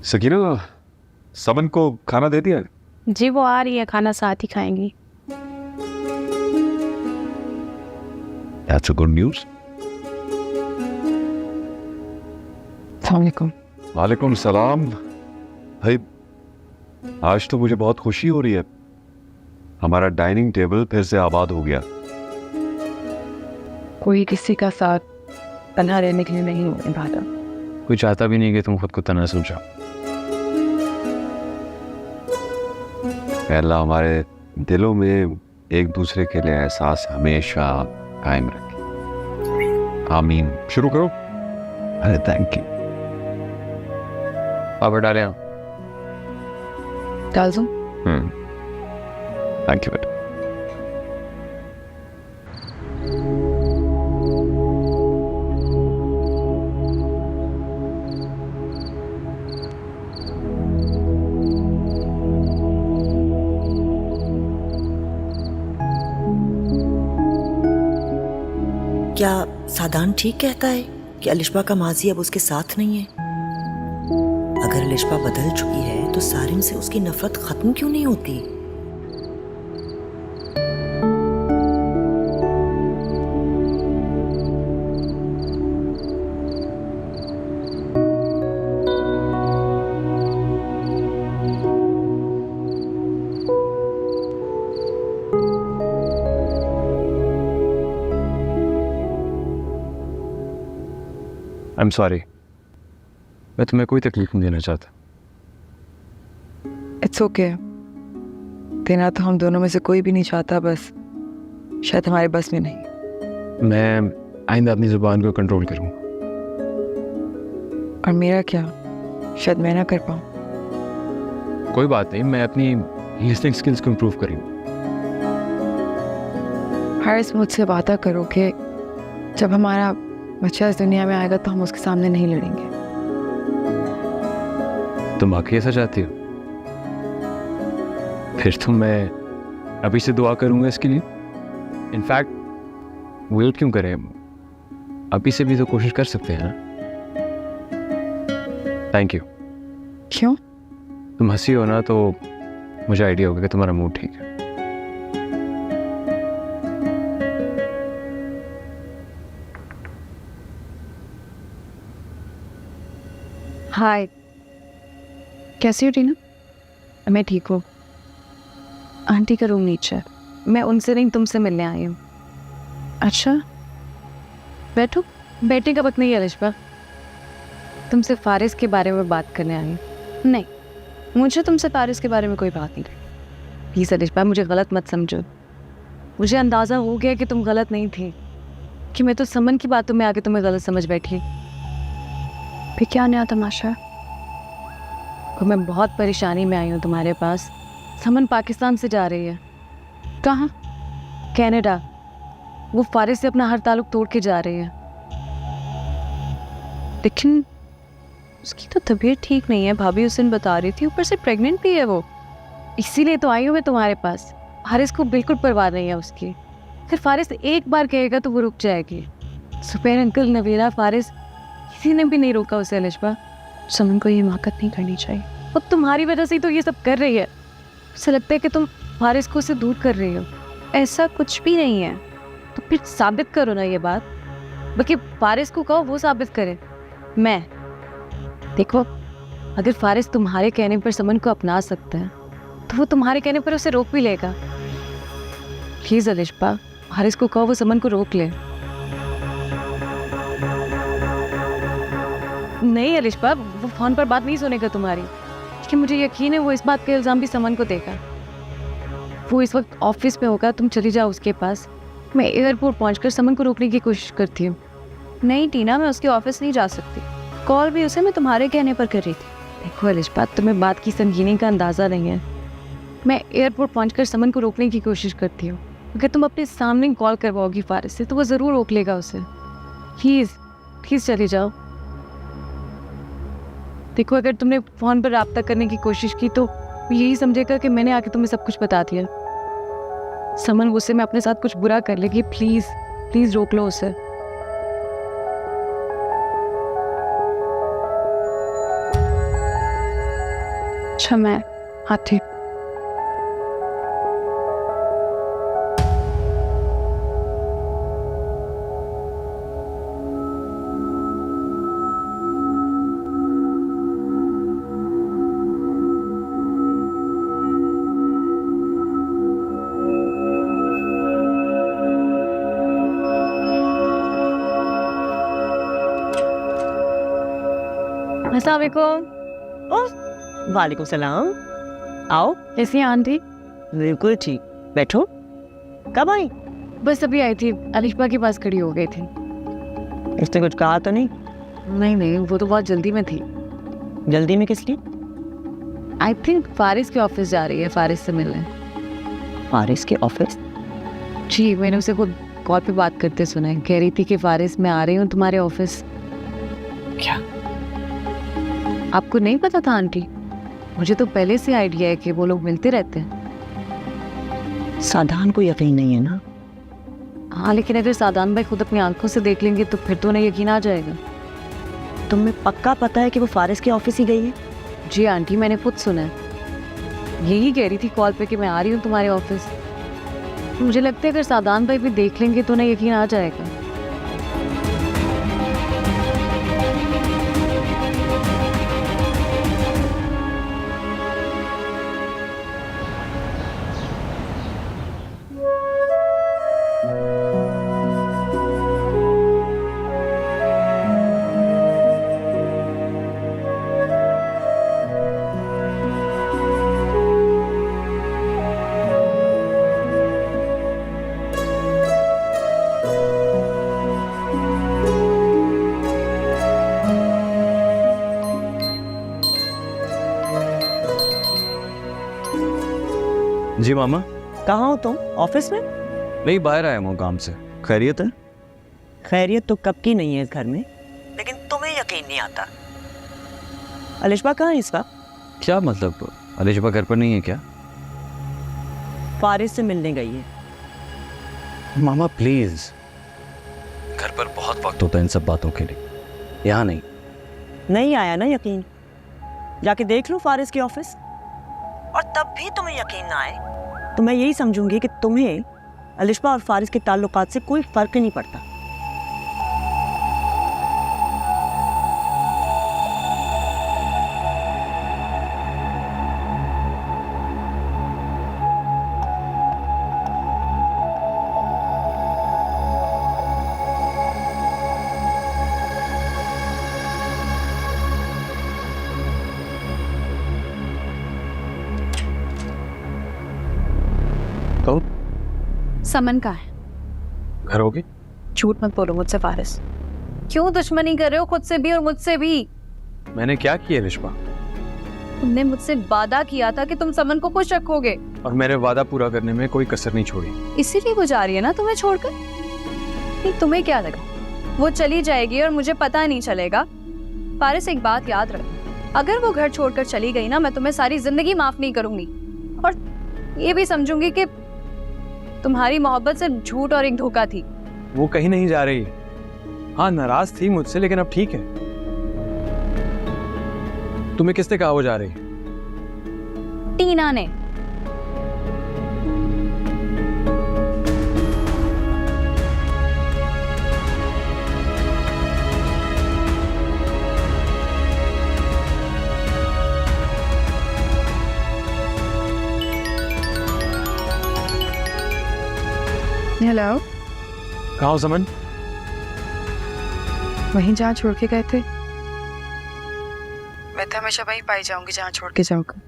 सकीना, समन को खाना दे दिया? जी वो आ रही है, खाना साथ ही खाएंगी। That's a good news. अस्सलामुअलैकुम। वालेकुम सलाम। भाई, आज तो मुझे बहुत खुशी हो रही है। हमारा डाइनिंग टेबल फिर से आबाद हो गया। कोई किसी का साथ तन्हा रहने के लिए नहीं निभाता। कोई चाहता भी नहीं कि तुम खुद को तन्हा समझो। अल्लाह हमारे दिलों में एक दूसरे के लिए एहसास हमेशा कायम रखे। आमीन। शुरू करो। अरे थैंक यू। पापड़ डाले आप? डाल दूं? थैंक यू बेटा। क्या सादान ठीक कहता है कि अलिशबा का माजी अब उसके साथ नहीं है? अगर अलिशबा बदल चुकी है तो सारिम से उसकी नफरत खत्म क्यों नहीं होती? आई एम सॉरी, मैं तुम्हें कोई तकलीफ नहीं देना चाहता। It's okay. देना तो हम दोनों में से कोई भी नहीं चाहता, बस शायद हमारे बस में नहीं। मैं आइंदा अपनी ज़ुबान को कंट्रोल करूँगा। और मेरा क्या, शायद मैं ना कर पाऊँ। कोई बात नहीं, मैं अपनी लिसनिंग स्किल्स को इम्प्रूव करूँगा। हारिस, मुझसे वादा करो कि जब हमारा बच्चा इस दुनिया में आएगा तो हम उसके सामने नहीं लड़ेंगे। तुम वाकई ऐसा चाहती हो? फिर तो मैं अभी से दुआ करूँगा इसके लिए। इनफैक्ट वेट क्यों करें, अभी से भी तो कोशिश कर सकते हैं ना। Thank you. क्यों? तुम हंसी हो ना तो मुझे आइडिया होगा कि तुम्हारा मूड ठीक है। हाय, कैसी हो टीना? मैं ठीक हूँ। आंटी का रूम नीचे है, मैं उनसे नहीं तुमसे मिलने आई हूँ। अच्छा, बैठो। बैठने का वक्त नहीं है अलिशबा, तुमसे फारिस के बारे में बात करने आई हूँ। नहीं, मुझे तुमसे फारिस के बारे में कोई बात नहीं करनी। प्लीज़ अलिशबा, मुझे गलत मत समझो। मुझे अंदाज़ा हो गया कि तुम गलत नहीं थी, कि मैं तो समन की बातों में आके तुम्हें गलत समझ बैठी। फिर क्या नया तमाशा? और मैं बहुत परेशानी में आई हूँ तुम्हारे पास। समन पाकिस्तान से जा रही है। कहाँ? कनाडा। वो फारिस से अपना हर ताल्लुक तोड़ के जा रही है। लेकिन उसकी तो तबीयत ठीक नहीं है, भाभी उस दिन बता रही थी। ऊपर से प्रेग्नेंट भी है वो। इसीलिए तो आई हूँ मैं तुम्हारे पास। फारिस को बिल्कुल परवाह नहीं है उसकी। फिर फारिस एक बार कहेगा तो वो रुक जाएगी। सुपैर अंकल, नवीरा, फारिस, किसी ने भी नहीं रोका उसे अलिशबा। समन को ये हिमाकत नहीं करनी चाहिए। और तुम्हारी वजह से ही तो ये सब कर रही है। उसे लगता है कि तुम फारिस को उससे दूर कर रही हो। ऐसा कुछ भी नहीं है। तो फिर साबित करो ना ये बात। बल्कि फारिस को कहो वो साबित करे। मैं देखो, अगर फारिस तुम्हारे कहने पर समन को अपना सकता है तो वो तुम्हारे कहने पर उसे रोक भी लेगा। प्लीज अलिशबा, फारिस को कहो वो समन को रोक ले। नहीं अलिशबा, वो फोन पर बात नहीं सुनेगा तुम्हारी। लेकिन मुझे यकीन है वो इस बात का इल्ज़ाम भी समन को देगा। वो इस वक्त ऑफिस में होगा, तुम चली जाओ उसके पास। मैं एयरपोर्ट पहुंचकर समन को रोकने की कोशिश करती हूँ। नहीं टीना, मैं उसके ऑफिस नहीं जा सकती। कॉल भी उसे मैं तुम्हारे कहने पर कर रही थी। देखो अलिशबा, तुम्हें बात की संगीनी का अंदाज़ा नहीं है। मैं एयरपोर्ट पहुंचकर समन को रोकने की कोशिश करती हूँ। अगर तुम अपने सामने कॉल करवाओगी फारिस से तो वो ज़रूर रोक लेगा उसे। प्लीज़ प्लीज़ चली जाओ। देखो, अगर तुमने फ़ोन पर रब्ता करने की कोशिश की तो यही समझेगा कि मैंने आके तुम्हें सब कुछ बता दिया। समन गुस्से में अपने साथ कुछ बुरा कर लेगी। प्लीज़ प्लीज़ रोक लो उसे। अच्छा मैं हाँ ठीक। अस्सलाम वालेकुम। वालेकुम सलाम। आओ। कैसी हैं आंटी? बिल्कुल ठीक, बैठो। कब आई? बस अभी आई थी, अलिशबा के पास खड़ी हो गई थी। उसने कुछ कहा तो नहीं? नहीं वो तो बहुत जल्दी में थी। जल्दी में किस लिए? आई थिंक फारिस के ऑफिस जा रही है, फारिस से मिलने। फारिस के ऑफिस? जी मैंने उसे खुद कॉल पे बात करते सुना है, कह रही थी कि फारिस मैं आ रही हूँ तुम्हारे ऑफिस। क्या? आपको नहीं पता था आंटी? मुझे तो पहले से आइडिया है कि वो लोग मिलते रहते हैं। साधान को यकीन नहीं है ना? हाँ लेकिन अगर सादान भाई खुद अपनी आंखों से देख लेंगे तो फिर तो उन्हें यकीन आ जाएगा। तुम्हें पक्का पता है कि वो फारिस के ऑफिस ही गई है? जी आंटी मैंने खुद सुना है, यही कह रही थी कॉल पे कि मैं आ रही हूँ तुम्हारे ऑफिस। मुझे लगता है अगर सादान भाई भी देख लेंगे तो उन्हें यकीन आ जाएगा। जी मामा। कहाँ हो तुम? ऑफिस में? नहीं बाहर आया हूँ काम से। खैरियत है? खैरियत तो कब की नहीं है इस घर में, लेकिन तुम्हें यकीन नहीं आता। अलिशबा कहाँ है इस वक्त? क्या मतलब, अलिशबा घर पर नहीं है क्या? फारिस से मिलने गई है। मामा प्लीज, घर पर बहुत वक्त होता है इन सब बातों के लिए, यहाँ नहीं। नहीं आया ना यकीन? जाके देख लो फारिस के ऑफिस। और तब भी तुम्हें यकीन ना आए तो मैं यही समझूंगी कि तुम्हें अलिशबा और फारिस के ताल्लुकात से कोई फर्क नहीं पड़ता। तो समन का है। घर होगी? झूठ मत बोलो मुझसे फारिस। क्यों दुश्मनी कर रहे हो खुद से भी और मुझसे भी? मैंने क्या किया अलिशबा? तुमने मुझसे वादा किया था कि तुम समन को खुश रखोगे, और मैंने वादा पूरा करने में कोई कसर नहीं छोड़ी। इसीलिए वो जा रही है ना तुम्हें छोड़कर। नहीं तुम्हें क्या लगा वो चली जाएगी और मुझे पता नहीं चलेगा? फारिस एक बात याद रख, अगर वो घर छोड़कर चली गई ना, मैं तुम्हें सारी जिंदगी माफ नहीं करूंगी। और ये भी समझूंगी कि तुम्हारी मोहब्बत सिर्फ झूठ और एक धोखा थी। वो कहीं नहीं जा रही। हाँ नाराज थी मुझसे, लेकिन अब ठीक है। तुम्हें किसने कहा वो जा रही? टीना ने। हेलो। कहाँ हो समन? वहीं जहाँ छोड़ के गए थे। मैं तो हमेशा वहीं पाई जाऊंगी जहाँ छोड़ के जाओगे।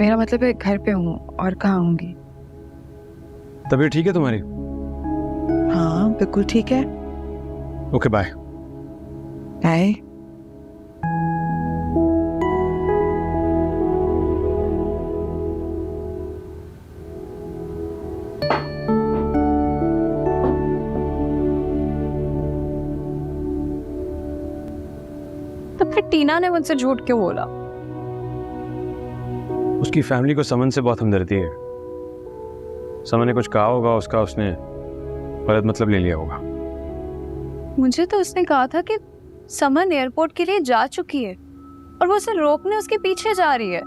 मेरा मतलब है घर पे हूँ और कहाँ होंगी। तबीयत ठीक है तुम्हारी? हाँ बिल्कुल ठीक है। Okay bye. बाय। तो फिर टीना ने मुझसे झूठ क्यों बोला? उसकी फैमिली को समन से बहुत हमदर्दी है। समन ने कुछ कहा होगा उसका, उसने गलत मतलब ले लिया होगा। मुझे तो उसने कहा था कि समन एयरपोर्ट के लिए जा चुकी है। और वो उसे रोकने उसके पीछे जा रही है।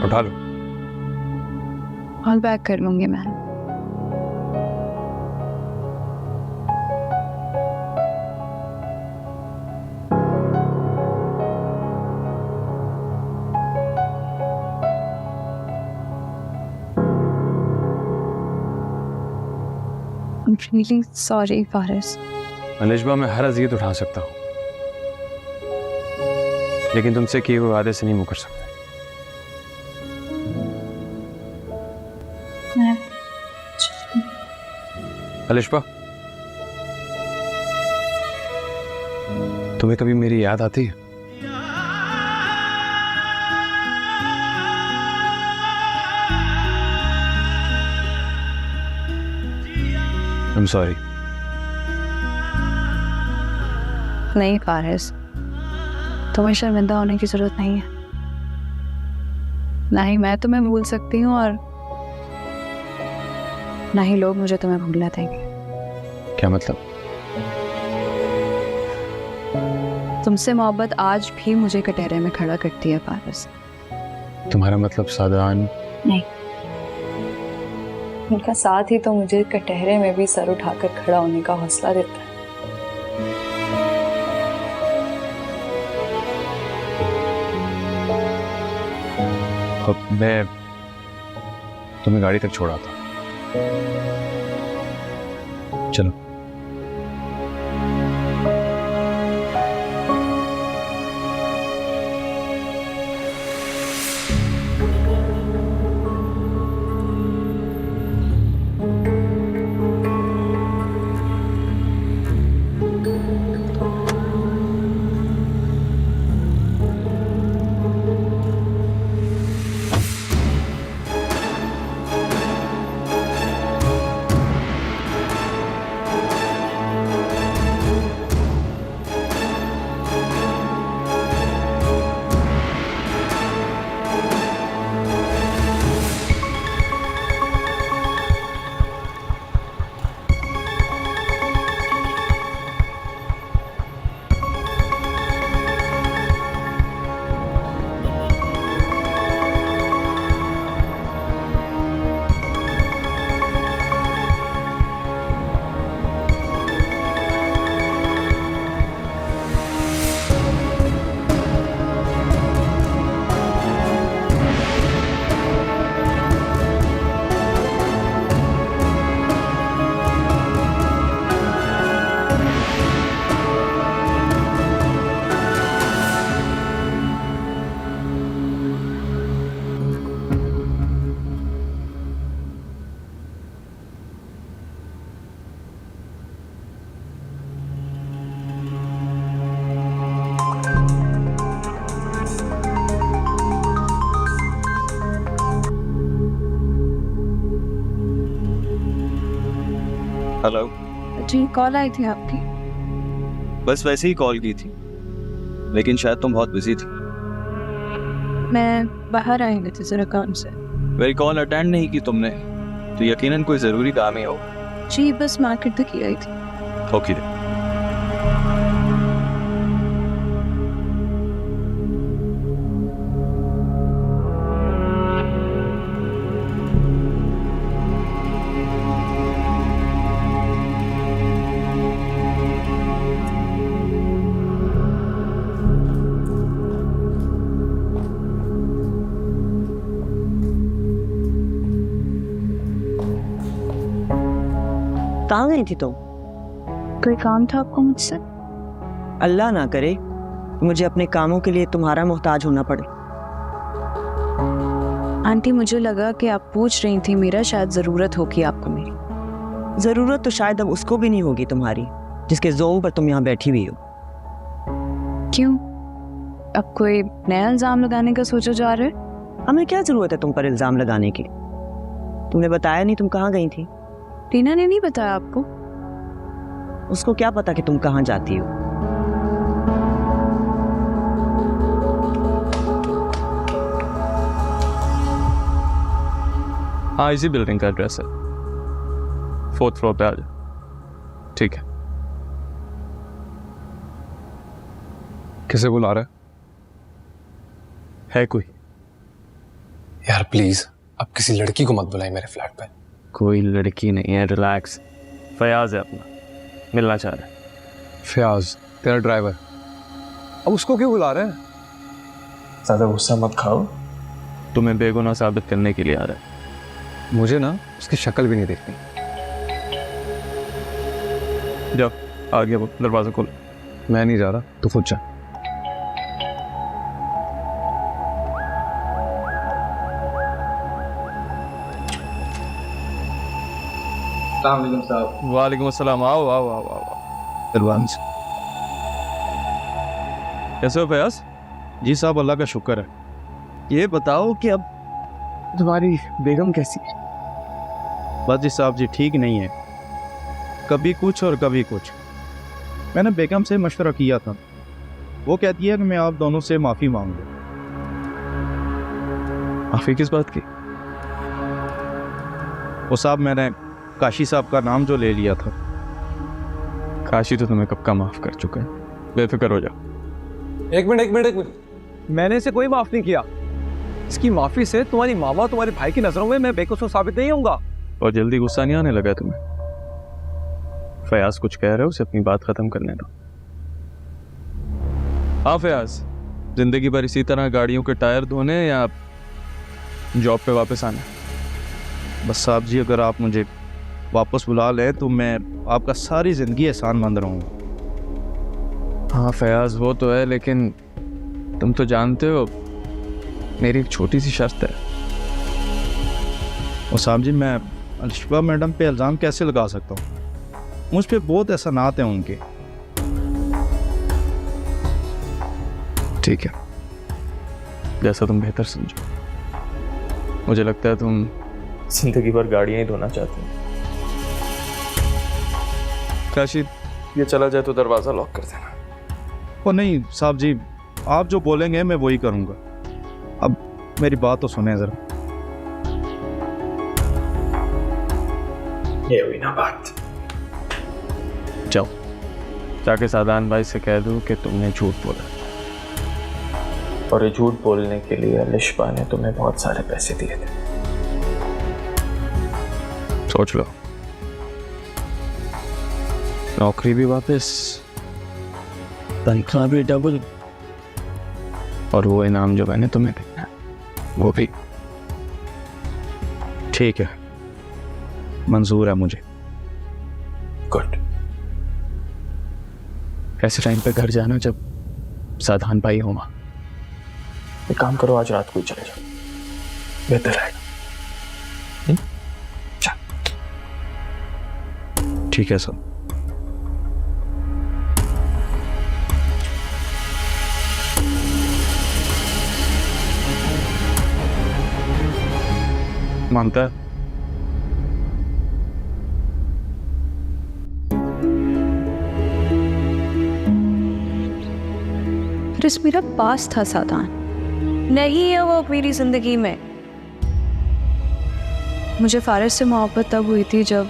उठा लो। ऑल बैक कर लूंगी मैं। I'm really sorry, Faris. Alishba, मैं हर अज़ियत उठा सकता हूँ, लेकिन तुमसे किए हुए वादे से नहीं मुकर सकता। अलिशबा, तुम्हें कभी मेरी याद आती है? I'm sorry. नहीं फारिस, तुम्हें शर्मिंदा होने की जरूरत नहीं है। ना ही मैं तुम्हें भूल सकती हूँ और ना ही लोग मुझे तुम्हें भूलने देंगे। क्या मतलब? तुमसे मोहब्बत आज भी मुझे कटहरे में खड़ा करती है फारिस। तुम्हारा मतलब सादान? नहीं, उनका साथ ही तो मुझे कटहरे में भी सर उठाकर खड़ा होने का हौसला देता है। अब मैं तुम्हें गाड़ी तक छोड़ा था। चलो। हेलो। जी, कॉल आई थी आपकी। बस वैसे ही कॉल की थी, लेकिन शायद तुम बहुत बिजी थी। मैं बाहर आई हुई थी जरा काम से। मेरी कॉल अटेंड नहीं की तुमने, तो यकीनन कोई ज़रूरी काम ही हो। जी, बस मार्केट तक ही आई थी। ओके। कहाँ गई थी तुम? कोई काम था आपको मुझसे? अल्लाह ना करे मुझे अपने कामों के लिए तुम्हारा मोहताज होना पड़े। आंटी मुझे लगा कि आप पूछ रही थी मेरा, शायद ज़रूरत होगी आपको मेरी। ज़रूरत तो शायद अब उसको भी नहीं होगी तुम्हारी, जिसके जोम पर तुम यहाँ बैठी हुई हो। क्यों? अब कोई नया इल्ज़ाम लगाने का सोचा जा रहा है? हमें क्या ज़रूरत है तुम पर इल्ज़ाम लगाने की? तुमने बताया नहीं तुम कहाँ गई थी। टीना ने नहीं बताया आपको? उसको क्या पता कि तुम कहाँ जाती हो। हाँ, इसी बिल्डिंग का एड्रेस है, 4th फ्लोर पे आ जाओ। ठीक है। किसे बुला रहा है कोई? है यार प्लीज, अब किसी लड़की को मत बुलाई मेरे फ्लैट पे। कोई लड़की नहीं है, रिलैक्स। फयाज है अपना, मिलना चाह रहा है। फयाज तेरा ड्राइवर, अब उसको क्यों बुला रहे हैं? ज्यादा गुस्सा मत खाओ। तुम्हें बेगुनाह साबित करने के लिए आ रहा है। मुझे ना उसकी शक्ल भी नहीं देखनी। जाओ, आ गया वो, दरवाजा खोलो। मैं नहीं जा रहा, तू खुद जा। वालेकुम अस्सलाम। आओ आओ आओ आओ। कैसे हो फयाज? जी साहब, अल्लाह का शुक्र है। ये बताओ कि अब तुम्हारी बेगम कैसी है? बस जी साहब जी, ठीक नहीं है, कभी कुछ और कभी कुछ। मैंने बेगम से मशवरा किया था, वो कहती है कि मैं आप दोनों से माफ़ी मांग लूँ। माफ़ी किस बात की? वो साहब, मैंने काशी साहब का नाम जो ले लिया था। काशी तो तुम्हें कब का माफ़ कर चुका है, बेफिक्र हो जाओ। एक मिनट, मैंने इसे कोई माफ नहीं किया। इसकी माफी से तुम्हारी मामा तुम्हारे भाई की नजरों में मैं बेकसूर साबित नहीं होऊंगा। और जल्दी गुस्सा नहीं आने लगा तुम्हें? फयाज कुछ कह रहे हो, उसे अपनी बात खत्म करने दो। हाँ फयाज, जिंदगी भर इसी तरह गाड़ियों के टायर धोने या जॉब पे वापस आना? बस साहब जी, अगर आप मुझे वापस बुला लें तो मैं आपका सारी ज़िंदगी एहसानमंद रहूँगा। हाँ फयाज, वो तो है, लेकिन तुम तो जानते हो मेरी एक छोटी सी शर्त है। और साहब जी, मैं अलिशबा मैडम पे इल्ज़ाम कैसे लगा सकता हूँ? मुझ पे बहुत एहसानात हैं उनके। ठीक है, जैसा तुम बेहतर समझो। मुझे लगता है तुम जिंदगी भर गाड़ियां ही धोना चाहते हो। काशी, ये चला जाए तो दरवाज़ा लॉक कर देना। ओ नहीं साहब जी, आप जो बोलेंगे मैं वही करूँगा। अब मेरी बात तो सुने ज़रा। ये हुई ना बात। जाओ, जाके सादान भाई से कह दो कि तुमने झूठ बोला, और ये झूठ बोलने के लिए अलिशबा ने तुम्हें बहुत सारे पैसे दिए थे। सोच लो, नौकरी भी वापस, तनख्वाह भी डबल, और वो इनाम जो मैंने तुम्हें दिया वो भी। ठीक है, मंजूर है मुझे। गुड। ऐसे टाइम पे घर जाना जब साधान भाई हो। वहाँ एक काम करो, आज रात को ही चले जाओ, बेहतर रहेगा। ठीक है सर। मानता है? फिर मेरा पास था सादान, नहीं है वो मेरी जिंदगी में। मुझे फारिस से मोहब्बत तब हुई थी जब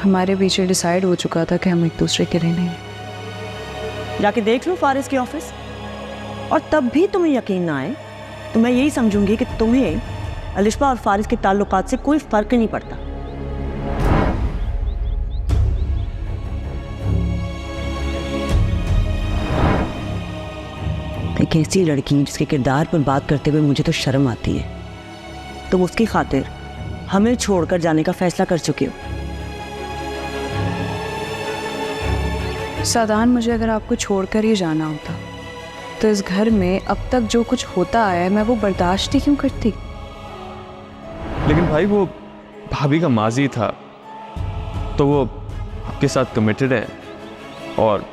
हमारे बीच डिसाइड हो चुका था कि हम एक दूसरे के लिए नहीं। जाके देख लो फारिस के ऑफिस, और तब भी तुम्हें यकीन ना आए तो मैं यही समझूंगी कि तुम्हें अलिशबा और फारिस के ताल्लुकात से कोई फर्क नहीं पड़ता। एक ऐसी लड़की जिसके किरदार पर बात करते हुए मुझे तो शर्म आती है, तुम उसकी खातिर हमें छोड़कर जाने का फैसला कर चुके हो। सादान, मुझे अगर आपको छोड़कर ही जाना होता तो इस घर में अब तक जो कुछ होता आया है मैं वो बर्दाश्त ही क्यों करती। लेकिन भाई वो भाभी का माजी था तो वो आपके साथ कमिटेड है और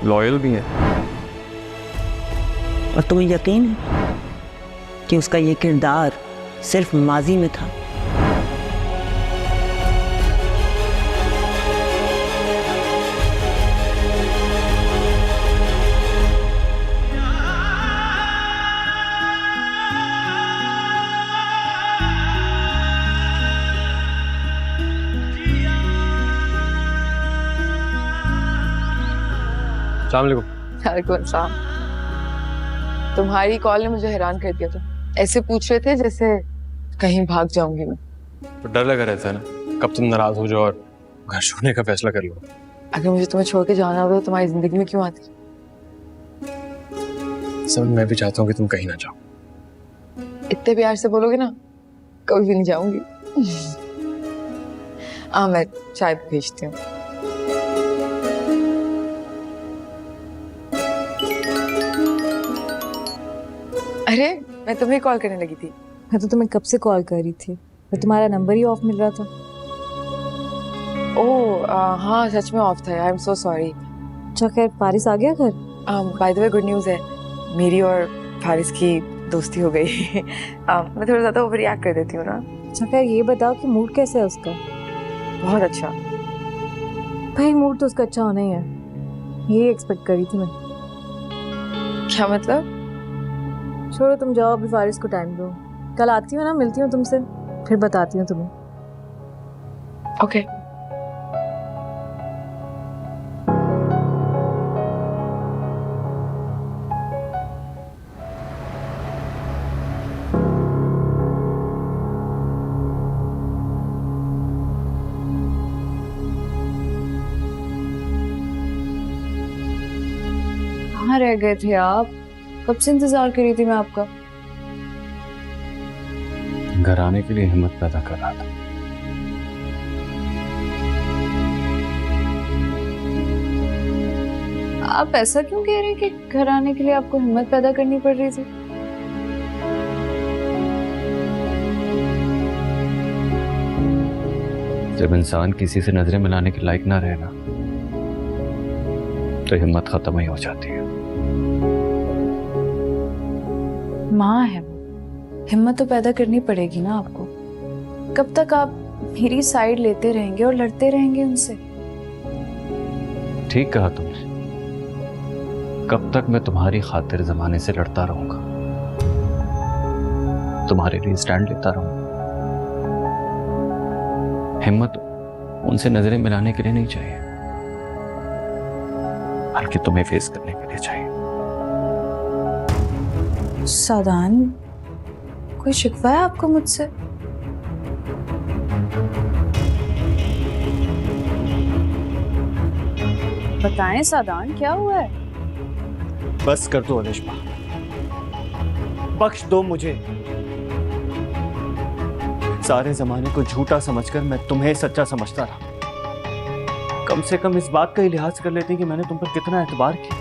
लॉयल भी है। और तुम्हें यकीन है कि उसका ये किरदार सिर्फ माजी में था? वालेकुम अस्सलाम। तुम्हारी कॉल ने मुझे हैरान कर दिया था। ऐसे पूछ रहे थे जैसे कहीं भाग जाऊंगी मैं। तो डर लगा रहता है ना, कब तुम नाराज हो जाओ और घर छोड़ने का फैसला कर लो। अगर मुझे तुम्हें छोड़ के जाना होता तो तुम्हारी जिंदगी में क्यों आती? सब मैं भी चाहता हूँ कि तुम कहीं ना जाओ। इतने प्यार से बोलोगे ना, कभी भी नहीं जाऊंगी। मैं चाय भेजती हूँ। अरे मैं तुम्हें कॉल करने लगी थी। मैं तो तुम्हें कब से कॉल कर रही थी, पर तुम्हारा नंबर ही ऑफ मिल रहा था। ओह हाँ, सच में ऑफ था। I am so sorry. अच्छा खैर, फारिस आ गया घर? By the way good news है, मेरी और फारिस की दोस्ती हो गई। मैं थोड़ा ज़्यादा ओवर रिएक्ट कर देती हूँ ना। अच्छा खैर, ये बताओ कि मूड कैसा है उसका? बहुत अच्छा। भाई मूड तो उसका अच्छा होना ही है, यही एक्सपेक्ट करी थी मैं। क्या मतलब? छोड़ो, तुम जाओ, अभी फारिस को टाइम दो। कल आती हूँ ना, मिलती हूँ तुमसे, फिर बताती हूँ तुम्हें। ओके। कहाँ रह गए थे आप? कब से इंतजार कर रही थी मैं आपका। घर आने के लिए हिम्मत पैदा कर रहा था। आप ऐसा क्यों कह रहे हैं कि घर आने के लिए आपको हिम्मत पैदा करनी पड़ रही थी? जब इंसान किसी से नजरें मिलाने के लायक ना रहे ना, तो हिम्मत खत्म ही हो जाती है। माँ है, हिम्मत तो पैदा करनी पड़ेगी ना आपको। कब तक आप मेरी साइड लेते रहेंगे और लड़ते रहेंगे उनसे? ठीक कहा तुमने। कब तक मैं तुम्हारी खातिर जमाने से लड़ता रहूंगा, तुम्हारे लिए स्टैंड लेता रहूंगा। हिम्मत उनसे नजरें मिलाने के लिए नहीं चाहिए, बल्कि तुम्हें फेस करने के लिए चाहिए। सादान, कोई शिकवा है आपको मुझसे? बताएं सादान, क्या हुआ है? बस कर दो अलिशबा, बख्श दो मुझे। सारे जमाने को झूठा समझकर मैं तुम्हें सच्चा समझता रहा। कम से कम इस बात का ही लिहाज कर लेते कि मैंने तुम पर कितना एतबार किया।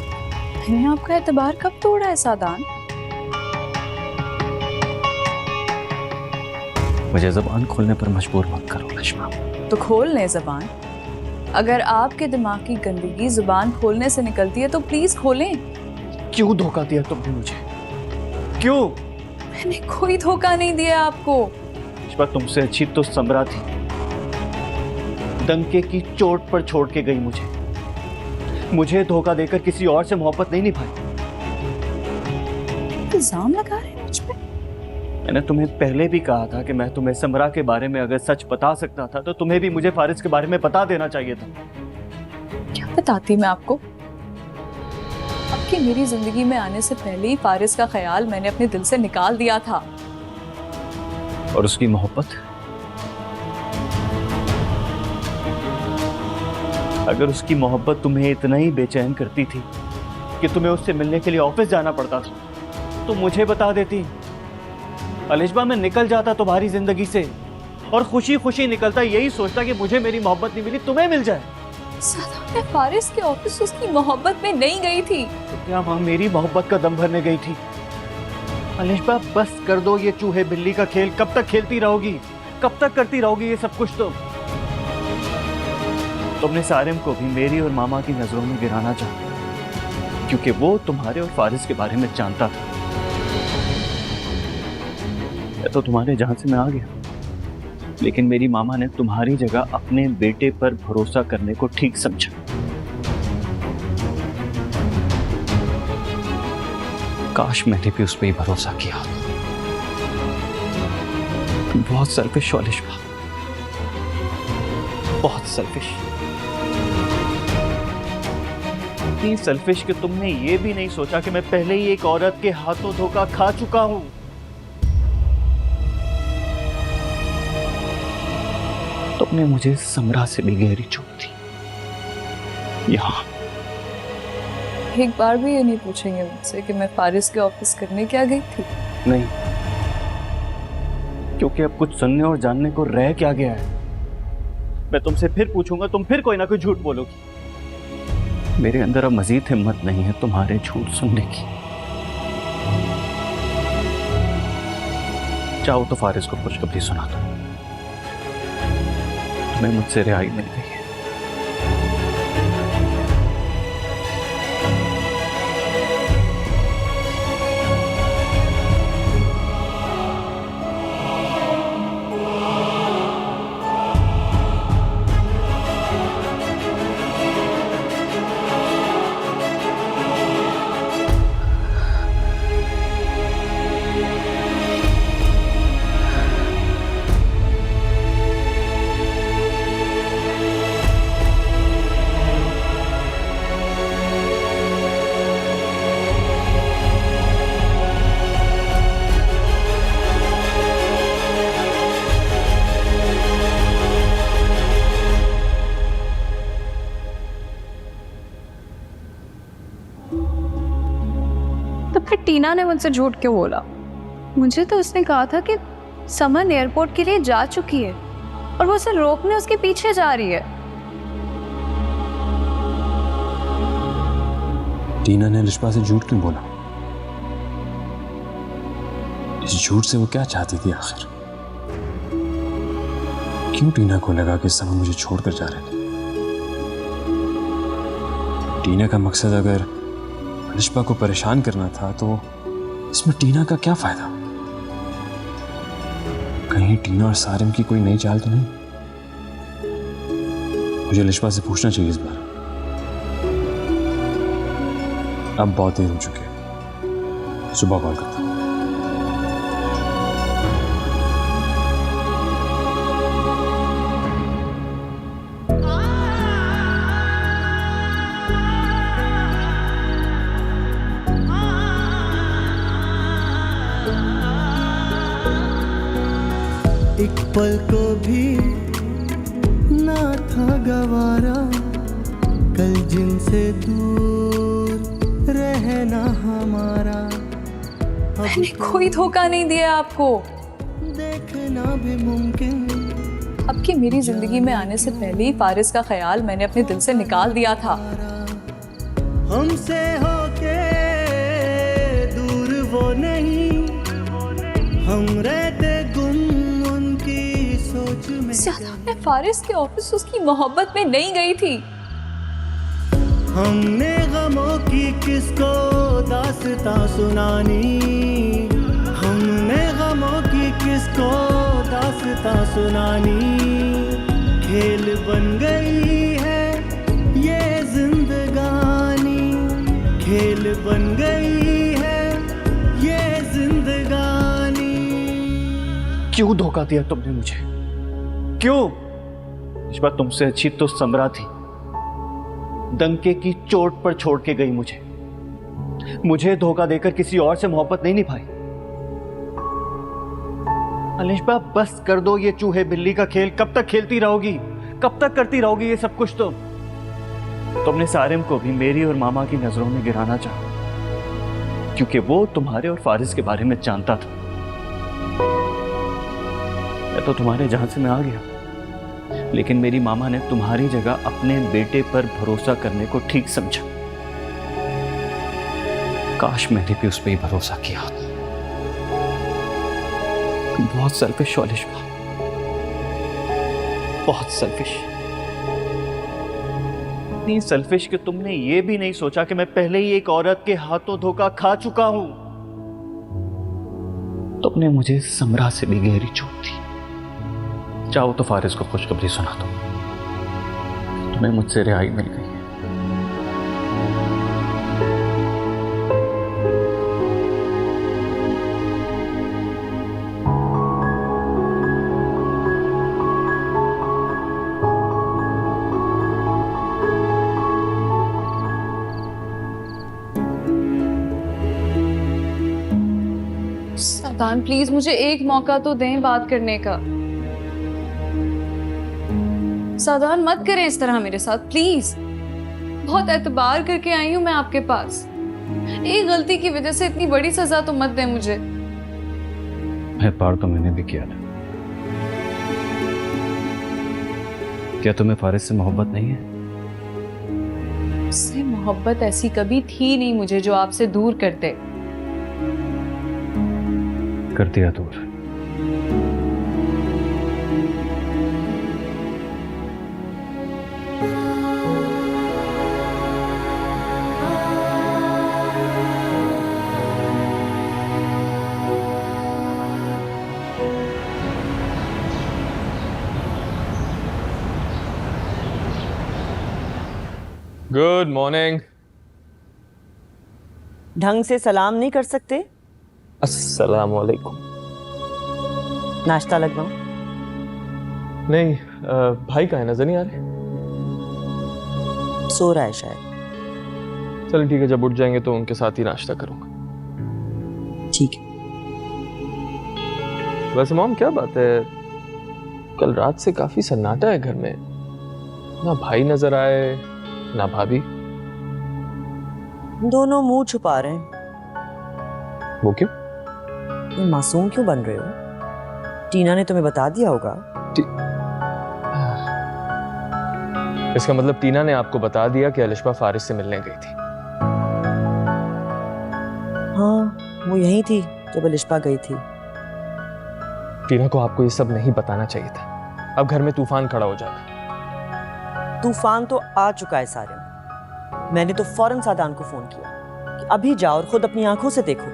मैंने आपका एतबार कब तोड़ा है सादान? मुझे जबान खोलने पर मजबूर मत करो अलिशबा। तो खोल लें जबान। अगर आपके दिमाग की गंदगी जुबान खोलने से निकलती है तो प्लीज खोलें। क्यों धोखा दिया तुमने मुझे? क्यों? मैंने कोई धोखा नहीं दिया आपको। अलिशबा, तुमसे अच्छी तो समरा थी, डंके की चोट पर छोड़ के गई मुझे धोखा देकर किसी और से मोहब्बत नहीं निभाई। इल्जाम लगा रहे हैं मुझ पे। मैंने तुम्हें पहले भी कहा था कि मैं तुम्हें समरा के बारे में अगर सच बता सकता था तो तुम्हें भी मुझे फारिस के बारे में बता देना चाहिए था। क्या बताती मैं आपको? आपकी मेरी जिंदगी में आने से पहले ही फारिस का ख्याल मैंने अपने दिल से निकाल दिया था। और उसकी मोहब्बत, अगर उसकी मोहब्बत तुम्हें इतना ही बेचैन करती थी कि तुम्हें उससे मिलने के लिए ऑफिस जाना पड़ता था तो मुझे बता देती। अलिशबा, मैं निकल जाता तुम्हारी जिंदगी से और खुशी खुशी निकलता, यही सोचता कि मुझे मेरी मोहब्बत नहीं मिली, तुम्हें मिल जाए। सादात, मैं फारिस के ऑफिस उसकी मोहब्बत में नहीं गई थी। तो क्या माँ मेरी मोहब्बत का दम भरने गई थी? अलिशबा बस कर दो ये चूहे बिल्ली का खेल। कब तक खेलती रहोगी? कब तक करती रहोगी ये सब कुछ? तुमने सारिम को भी मेरी और मामा की नजरों में गिराना चाहा, क्योंकि वो तुम्हारे और फारिस के बारे में जानता था। तो तुम्हारे जहां से मैं आ गया, लेकिन मेरी मामा ने तुम्हारी जगह अपने बेटे पर भरोसा करने को ठीक समझा। काश मैंने भी उस पर ही भरोसा किया। तुम बहुत सेल्फिश हो अलिशबा, बहुत सेल्फिश। इतनी सेल्फिश कि तुमने ये भी नहीं सोचा कि मैं पहले ही एक औरत के हाथों धोखा खा चुका हूं। तुमने मुझे समरा से भी गहरी चूक दी। यहाँ एक बार भी ये नहीं पूछेंगे मुझसे कि मैं फारिस के ऑफिस करने क्या गई थी? नहीं, क्योंकि अब कुछ सुनने और जानने को रह क्या गया है। मैं तुमसे फिर पूछूंगा, तुम फिर कोई ना कोई झूठ बोलोगी। मेरे अंदर अब मजीद हिम्मत नहीं है तुम्हारे झूठ सुनने की। चाहो तो फारिस को खुशखबरी सुना दो, तुम्हें मुझसे रिहाई मिल गई है। तो फिर टीना ने मुझसे झूठ क्यों बोला? मुझे तो उसने कहा था कि समन एयरपोर्ट के लिए जा चुकी है और वो उसे रोकने उसके पीछे जा रही है। टीना ने अलिशबा से झूठ क्यों बोला? इस झूठ से वो क्या चाहती थी आखिर? क्यों टीना को लगा कि समन मुझे छोड़कर जा रहे थे? टीना का मकसद अगर अलिशबा को परेशान करना था तो इसमें टीना का क्या फायदा? कहीं टीना और सारिम की कोई नई चाल तो नहीं? मुझे अलिशबा से पूछना चाहिए इस बार। अब बहुत देर हो चुकी है, सुबह कॉल करता हूं। एक पल को भी ना था गवारा, कल जिनसे दूर रहना हमारा। मैंने कोई धोखा नहीं दिया आपको। देखना भी मुमकिन। अब की मेरी जिंदगी में आने से पहले ही फारिस का ख्याल मैंने अपने दिल से निकाल दिया था। हमसे होके दूर वो नहीं, हम रहते गुम उनकी सोच में। ज्यादा मैं फारिस के ऑफिस उसकी मोहब्बत में नहीं गई थी। हमने गमों की किसको दास्तां सुनानी, हमने गमों की किसको दास्तां सुनानी। खेल बन गई है ये जिंदगानी, खेल बन गई है ये जिंदगानी। क्यों धोखा दिया तुमने मुझे? क्यों? इस बार तुमसे अच्छी तो समरा थी, डंके की चोट पर छोड़ के गई मुझे धोखा देकर किसी और से मोहब्बत नहीं निभाई। अलिशबा बस कर दो ये चूहे बिल्ली का खेल। कब तक खेलती रहोगी? कब तक करती रहोगी ये सब कुछ? तुमने सारिम को भी मेरी और मामा की नजरों में गिराना चाहा, क्योंकि वो तुम्हारे और फारिस के बारे में जानता था। मैं तो तुम्हारे जहां से मैं आ गया, लेकिन मेरी मामा ने तुम्हारी जगह अपने बेटे पर भरोसा करने को ठीक समझा। काश मैंने भी उस पर ही भरोसा किया होता। तुम बहुत सेल्फिश हो अलिशबा, बहुत सेल्फिश। इतनी सेल्फिश कि तुमने ये भी नहीं सोचा कि मैं पहले ही एक औरत के हाथों धोखा खा चुका हूं। तुमने मुझे समरा से भी गहरी चोट दी। चाहो तो फारिस को खुशखबरी सुना दो, तुम्हें मुझसे रिहाई मिल गई है। सादान प्लीज मुझे एक मौका तो दें बात करने का। सादान मत करें इस तरह मेरे साथ प्लीज। बहुत एतबार करके आई हूं मैं आपके पास। एक गलती की वजह से इतनी बड़ी सजा तो मत दें मुझे। एतबार तो मैंने भी किया था। क्या तुम्हें फारिस से मोहब्बत नहीं है? उससे मोहब्बत ऐसी कभी थी नहीं मुझे जो आपसे दूर करते। कर दिया दूर। Good morning. ढंग से सलाम नहीं कर सकते? अस्सलाम वालेकुम। नाश्ता लगवाऊं? नहीं, भाई कहाँ है, नजर नहीं आ रहे। सो रहा है शायद। चलो ठीक है, जब उठ जाएंगे तो उनके साथ ही नाश्ता करूंगा। ठीक है। वैसे मॉम क्या बात है, कल रात से काफी सन्नाटा है घर में। ना भाई नजर आए ना भाभी। दोनों मुंह छुपा रहे हैं। वो क्यों? तुम मासूम क्यों बन रहे हो? टीना ने तुम्हें बता दिया होगा। इसका मतलब टीना ने आपको बता दिया कि अलिशबा फारिस से मिलने गई थी? हाँ, वो यहीं थी जब अलिशबा गई थी। टीना को आपको ये सब नहीं बताना चाहिए था। अब घर में तूफान खड़ा हो जाएगा। तूफान तो आ चुका है सारे। मैंने तो फौरन सादान को फोन किया कि अभी जाओ और खुद अपनी आंखों से देखो।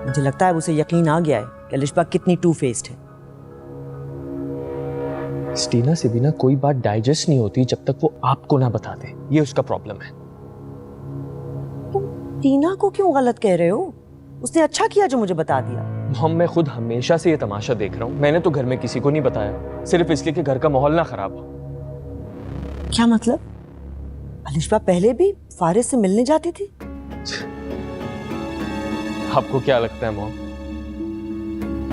मुझे लगता है उसे यकीन आ गया है कि अलिशबा कितनी टू फेस्ड है। टीना से भी ना कोई बात डाइजेस्ट नहीं होती जब तक वो आपको ना बता दे। ये उसका प्रॉब्लम है। तुम टीना को क्यों गलत कह रहे हो? उसने अच्छा किया जो मुझे बता दिया। मैं खुद हमेशा से ये तमाशा देख रहा हूँ। मैंने तो घर में किसी को नहीं बताया, सिर्फ इसलिए कि घर का माहौल ना खराब हो। क्या मतलब? अलिशबा पहले भी फारिस से मिलने जाती थी? आपको क्या लगता है मॉम,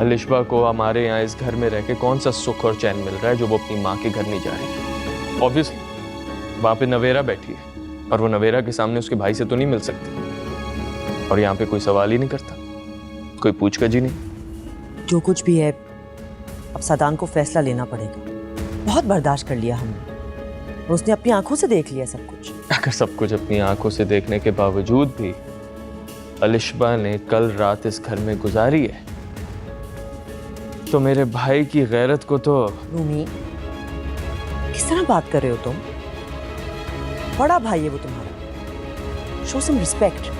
अलिशबा को हमारे यहाँ इस घर में रह के कौन सा सुख और चैन मिल रहा है जो वो अपनी माँ के घर नहीं जा रही? ऑब्वियसली वहां पे नवेरा बैठी है और वो नवेरा के सामने उसके भाई से तो नहीं मिल सकती। और यहाँ पे कोई सवाल ही नहीं करता, कोई पूछकर जी नहीं। जो कुछ भी है, अब सादान को फैसला लेना पड़ेगा। बहुत बर्दाश्त कर लिया हमने, उसने अपनी आंखों से देख लिया सब कुछ। अगर सब कुछ अपनी आंखों से देखने के बावजूद भी अलिशबा ने कल रात इस घर में गुजारी है तो मेरे भाई की गैरत को तो। रूमी, किस तरह बात कर रहे हो तुम? बड़ा भाई है वो तुम्हारा। Show some respect.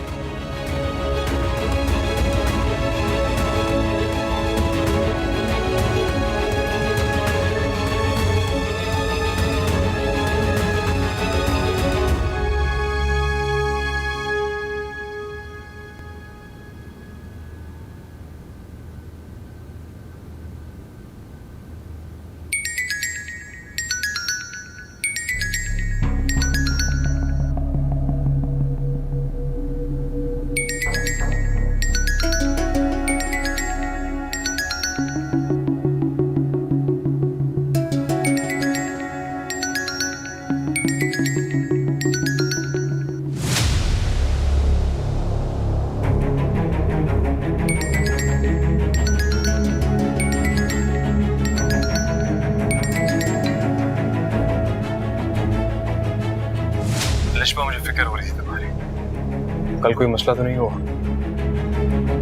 फिक्र हो रही थी तुम्हारी। कल कोई मसला तो नहीं हुआ?